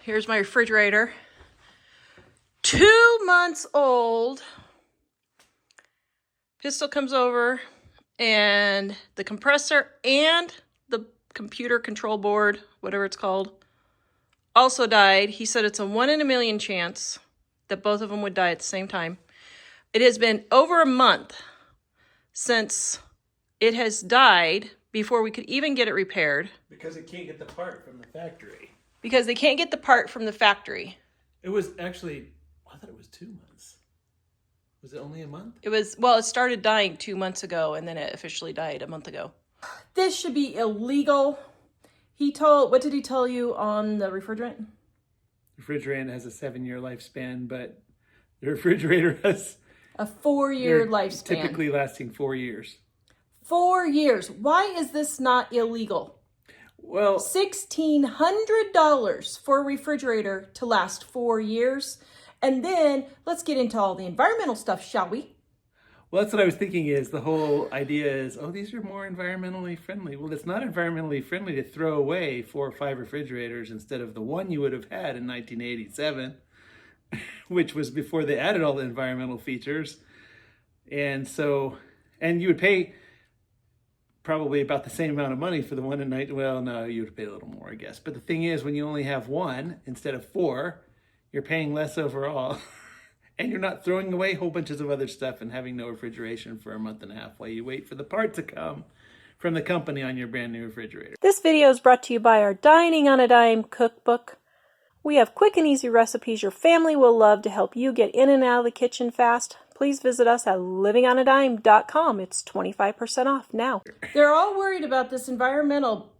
Here's my refrigerator. 2 months old. Pistol comes over and the compressor and the computer control board, whatever it's called, also died. He said it's a 1 in a million chance that both of them would die at the same time. It has been over a month since it has died before we could even get it repaired. Because it can't get the part from the factory. Because they can't get the part from the factory. It was actually, I thought it was 2 months. Was it only a month? It started dying 2 months ago and then it officially died a month ago. This should be illegal. What did he tell you on the refrigerant? Refrigerant has a 7-year lifespan, but the refrigerator has a 4-year lifespan. Typically lasting 4 years. 4 years. Why is this not illegal? Well, $1,600 for a refrigerator to last 4 years. And then let's get into all the environmental stuff, shall we? Well, that's what I was thinking is the whole idea is, oh, these are more environmentally friendly. Well, it's not environmentally friendly to throw away 4 or 5 refrigerators instead of the one you would have had in 1987, which was before they added all the environmental features. And you would pay probably about the same amount of money for the one in well, no, you would pay a little more, I guess. But the thing is, when you only have 1 instead of 4, you're paying less overall. And you're not throwing away whole bunches of other stuff and having no refrigeration for a month and a half while you wait for the part to come from the company on your brand new refrigerator. This video is brought to you by our Dining on a Dime cookbook. We have quick and easy recipes your family will love to help you get in and out of the kitchen fast. Please visit us at livingonadime.com. It's 25% off now. They're all worried about this environmental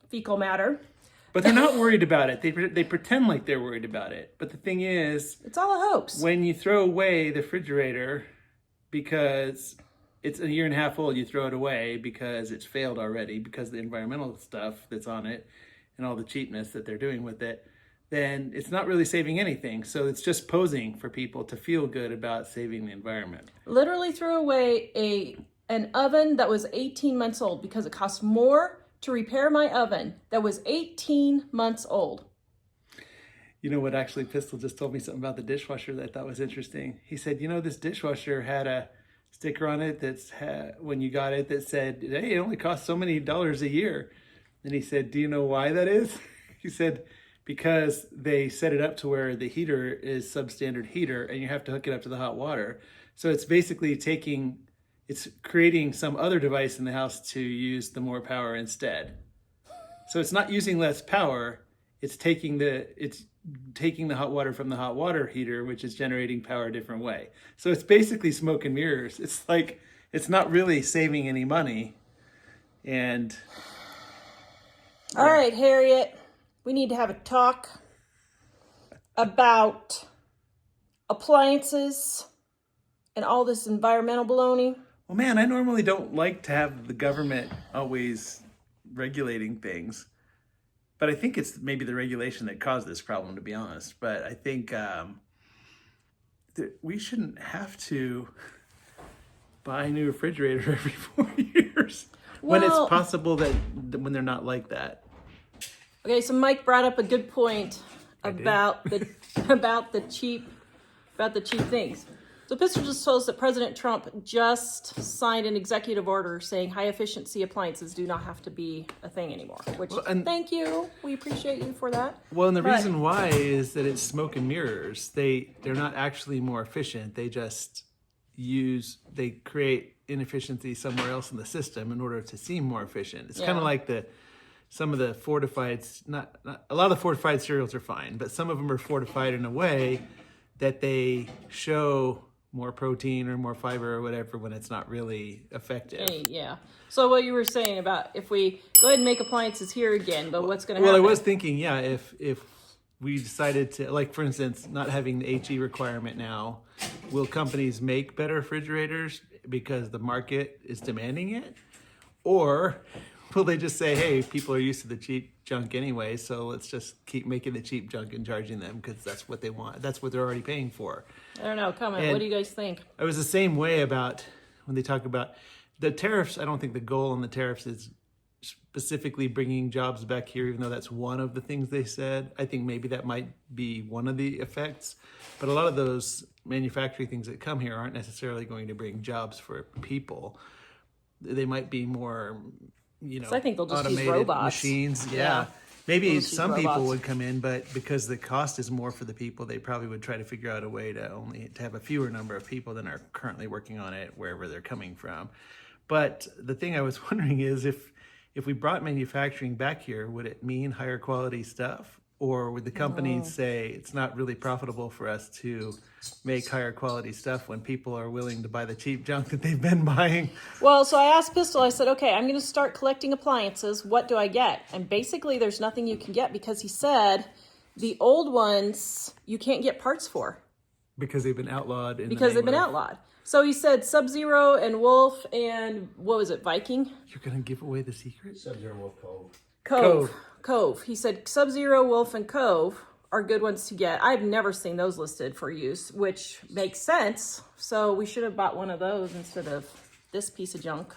fecal matter. But they're not worried about it. They pretend like they're worried about it. But the thing is, it's all a hoax. When you throw away the refrigerator because it's a year and a half old, you throw it away because it's failed already, because of the environmental stuff that's on it and all the cheapness that they're doing with it, then it's not really saving anything. So it's just posing for people to feel good about saving the environment. Literally threw away an oven that was 18 months old because it cost more to repair my oven that was 18 months old. You know what, actually, Pistol just told me something about the dishwasher that I thought was interesting. He said, this dishwasher had a sticker on it when you got it that said, hey, it only costs so many dollars a year. And he said, do you know why that is? He said, because they set it up to where the heater is substandard heater and you have to hook it up to the hot water. So it's basically it's creating some other device in the house to use the more power instead. So it's not using less power, it's taking the hot water from the hot water heater, which is generating power a different way. So it's basically smoke and mirrors. It's like, it's not really saving any money. And all right, Harriet, we need to have a talk about appliances and all this environmental baloney. Well, man, I normally don't like to have the government always regulating things, but I think it's maybe the regulation that caused this problem, to be honest. But I think we shouldn't have to buy a new refrigerator every 4 years when it's possible that when they're not like that. Okay, so Mike brought up a good point about the cheap things. So Pistol just told us that President Trump just signed an executive order saying high efficiency appliances do not have to be a thing anymore, which thank you. We appreciate you for that. Well, and the reason why is that it's smoke and mirrors. They're not actually more efficient. They just create inefficiency somewhere else in the system in order to seem more efficient. It's kind of like some of the fortified, not a lot of the fortified cereals are fine, but some of them are fortified in a way that they show more protein or more fiber or whatever when it's not really effective. Yeah. So what you were saying about if we go ahead and make appliances here again, but what's going to happen? Well, I was thinking, if we decided to, like, for instance, not having the HE requirement now, will companies make better refrigerators because the market is demanding it? Or will they just say, hey, people are used to the cheap junk anyway, so let's just keep making the cheap junk and charging them because that's what they want. That's what they're already paying for. I don't know. Comment. What do you guys think? I was the same way about when they talk about the tariffs. I don't think the goal on the tariffs is specifically bringing jobs back here, even though that's one of the things they said. I think maybe that might be one of the effects. But a lot of those manufacturing things that come here aren't necessarily going to bring jobs for people. They might be more, I think they'll just use automated robots. machines. Yeah. Yeah. Maybe They'll just use some people robots. would come in, but because the cost is more for the people, they probably would try to figure out a way to have a fewer number of people than are currently working on it wherever they're coming from. But the thing I was wondering is if we brought manufacturing back here, would it mean higher quality stuff? Or would the companies say it's not really profitable for us to make higher quality stuff when people are willing to buy the cheap junk that they've been buying? Well, so I asked Pistol, I said, okay, I'm going to start collecting appliances. What do I get? And basically there's nothing you can get because he said the old ones you can't get parts for. Because they've been outlawed. Because they've been outlawed. So he said Sub-Zero and Wolf and, what was it, Viking? You're going to give away the secret? Sub-Zero Wolf Cove. Cove. He said Sub-Zero, Wolf, and Cove are good ones to get. I've never seen those listed for use, which makes sense. So we should have bought one of those instead of this piece of junk.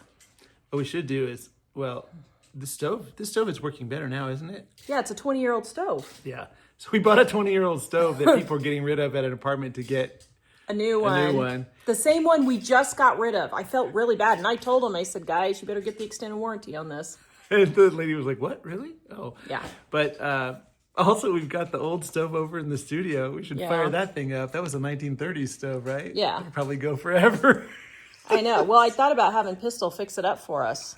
What we should do is, well, this stove is working better now, isn't it? Yeah, it's a 20-year-old stove. Yeah. So we bought a 20-year-old stove that people are getting rid of at an apartment to get A new one. The same one we just got rid of. I felt really bad. And I told him, I said, guys, you better get the extended warranty on this. And the lady was like, what, really? Oh. Yeah. But also, we've got the old stove over in the studio. We should fire that thing up. That was a 1930s stove, right? Yeah. It'll probably go forever. I know. Well, I thought about having Pistol fix it up for us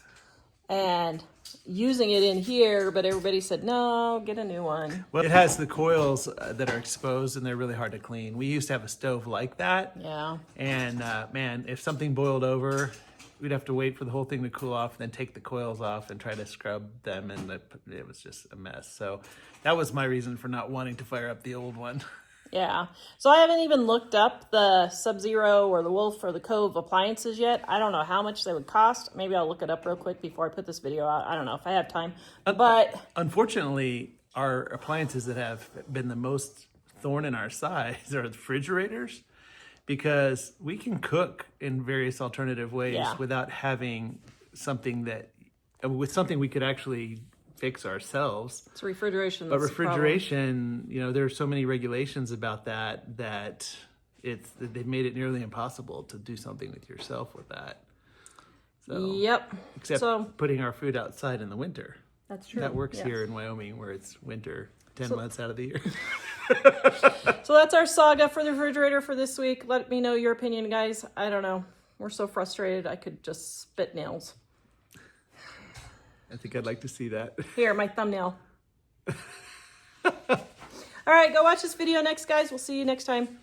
and using it in here, but everybody said, no, get a new one. Well, it has the coils that are exposed, and they're really hard to clean. We used to have a stove like that. Yeah. And, man, if something boiled over, we'd have to wait for the whole thing to cool off and then take the coils off and try to scrub them, and it was just a mess. So that was my reason for not wanting to fire up the old one. Yeah. So I haven't even looked up the Sub-Zero or the Wolf or the Cove appliances yet. I don't know how much they would cost. Maybe I'll look it up real quick before I put this video out. I don't know if I have time. But unfortunately, our appliances that have been the most thorn in our side are the refrigerators, because we can cook in various alternative ways without having something with something we could actually fix ourselves. it's refrigeration. But refrigeration, there are so many regulations about that they've made it nearly impossible to do something with yourself with that. So Yep. except putting our food outside in the winter. That's true. That works here in Wyoming, where it's winter 10 months out of the year. So that's our saga for the refrigerator for this week. Let me know your opinion, guys. I don't know. We're so frustrated. I could just spit nails. I think I'd like to see that. Here, my thumbnail. All right, go watch this video next, guys. We'll see you next time.